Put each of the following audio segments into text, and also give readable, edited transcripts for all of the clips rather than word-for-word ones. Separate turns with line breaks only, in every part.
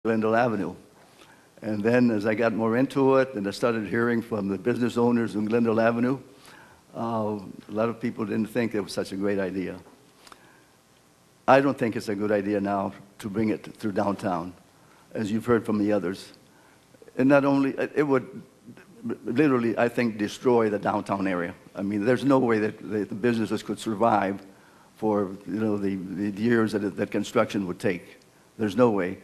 Glendale Avenue. And then as I got more into it and I started hearing from the business owners in Glendale Avenue, a lot of people didn't think it was such a great idea. I don't think it's a good idea now to bring it through downtown, as you've heard from the others. And not only, it would literally, I think, destroy the downtown area. I mean, there's no way that the businesses could survive for, the years that construction would take. There's no way.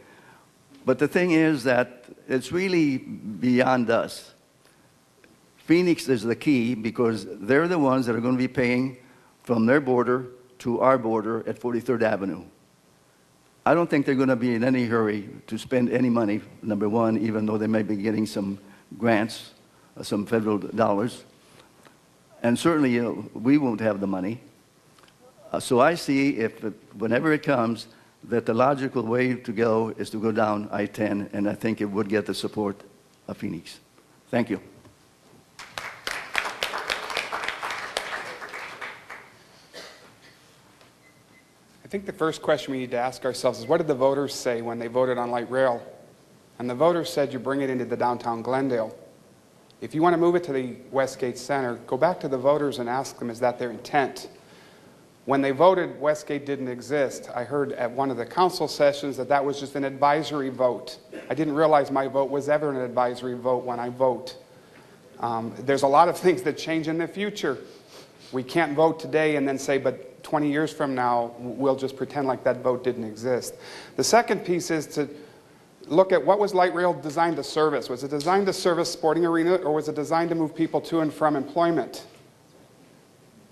But the thing is that it's really beyond us. Phoenix is the key because they're the ones that are going to be paying from their border to our border at 43rd Avenue. I don't think they're going to be in any hurry to spend any money, number one, even though they may be getting some grants, some federal dollars. And certainly, we won't have the money. So I see whenever it comes, that the logical way to go is to go down I-10, and I think it would get the support of Phoenix. Thank you.
I think the first question we need to ask ourselves is, what did the voters say when they voted on light rail? And the voters said you bring it into the downtown Glendale. If you want to move it to the Westgate Center, go back to the voters and ask them, is that their intent? When they voted, Westgate didn't exist. I heard at one of the council sessions that was just an advisory vote. I didn't realize my vote was ever an advisory vote when I vote. There's a lot of things that change in the future. We can't vote today and then say, but 20 years from now, we'll just pretend like that vote didn't exist. The second piece is to look at what was light rail designed to service. Was it designed to service sporting arena, or was it designed to move people to and from employment?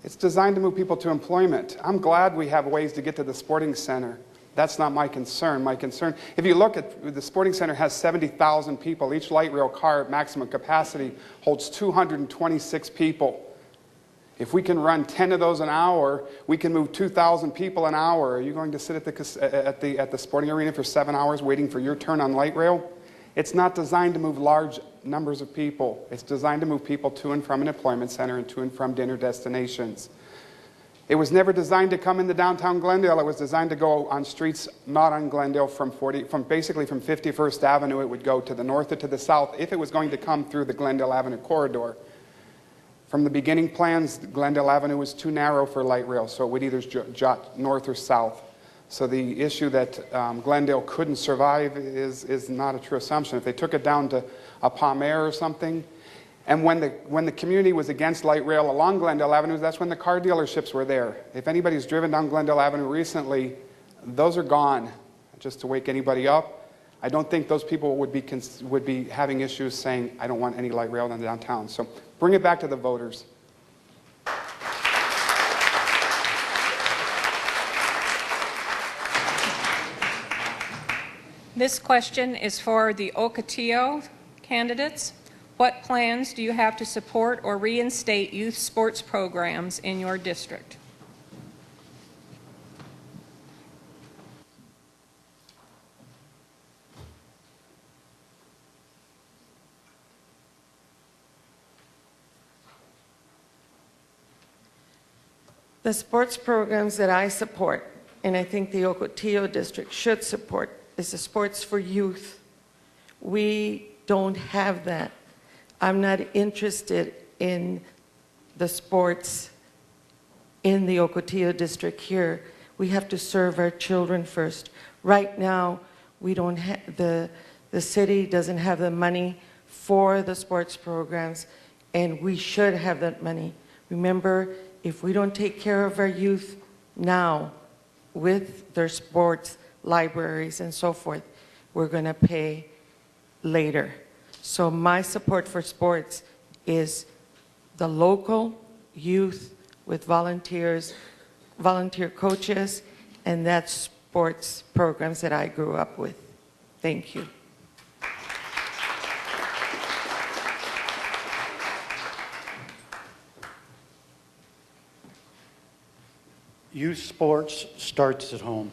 It's designed to move people to employment. I'm glad we have ways to get to the sporting center. That's not my concern. My concern, if you look at the sporting center, has 70,000 people. Each light rail car at maximum capacity holds 226 people. If we can run 10 of those an hour, we can move 2,000 people an hour. Are you going to sit at the sporting arena for 7 hours waiting for your turn on light rail? It's not designed to move large numbers of people. It's designed to move people to and from an employment center and to and from dinner destinations. It was never designed to come into downtown Glendale. It was designed to go on streets not on Glendale basically from 51st Avenue. It would go to the north or to the south if it was going to come through the Glendale Avenue corridor. From the beginning plans, Glendale Avenue was too narrow for light rail, so it would either jut north or south. So the issue that Glendale couldn't survive is not a true assumption. If they took it down to a Palmer or something, and when the community was against light rail along Glendale Avenue, that's when the car dealerships were there. If anybody's driven down Glendale Avenue recently, those are gone. Just to wake anybody up, I don't think those people would be having issues saying, I don't want any light rail in downtown. So bring it back to the voters.
This question is for the Ocotillo candidates. What plans do you have to support or reinstate youth sports programs in your district?
The sports programs that I support, and I think the Ocotillo district should support, is the Sports for Youth. We don't have that. I'm not interested in the sports in the Ocotillo district here. We have to serve our children first. Right now, we don't have the city doesn't have the money for the sports programs, and we should have that money. Remember, if we don't take care of our youth now with their sports, libraries, and so forth, we're going to pay later. So my support for sports is the local youth with volunteers, volunteer coaches, and that's sports programs that I grew up with. Thank you.
Youth sports starts at home,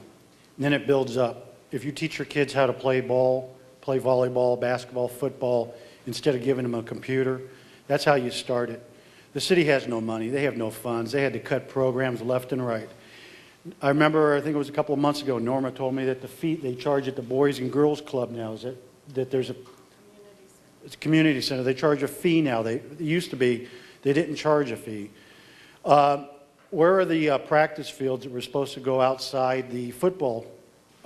and then it builds up. If you teach your kids how to play ball, play volleyball, basketball, football, instead of giving them a computer, that's how you start it. The city has no money. They have no funds. They had to cut programs left and right. I remember, I think it was a couple of months ago, Norma told me that the fee they charge at the Boys and Girls Club now is that there's a it's a community center. They charge a fee now. It used to be they didn't charge a fee. Where are the practice fields that were supposed to go outside the football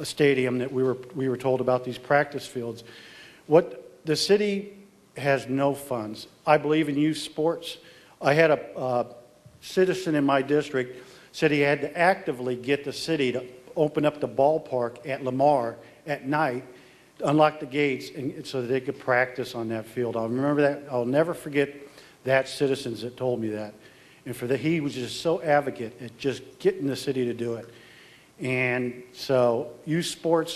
stadium that we were told about these practice fields? What the city has no funds. I believe in youth sports. I had a citizen in my district said he had to actively get the city to open up the ballpark at Lamar at night, unlock the gates, and so that they could practice on that field. I'll remember that. I'll never forget that citizens that told me that. And for that, he was just so advocate at just getting the city to do it. And so youth sports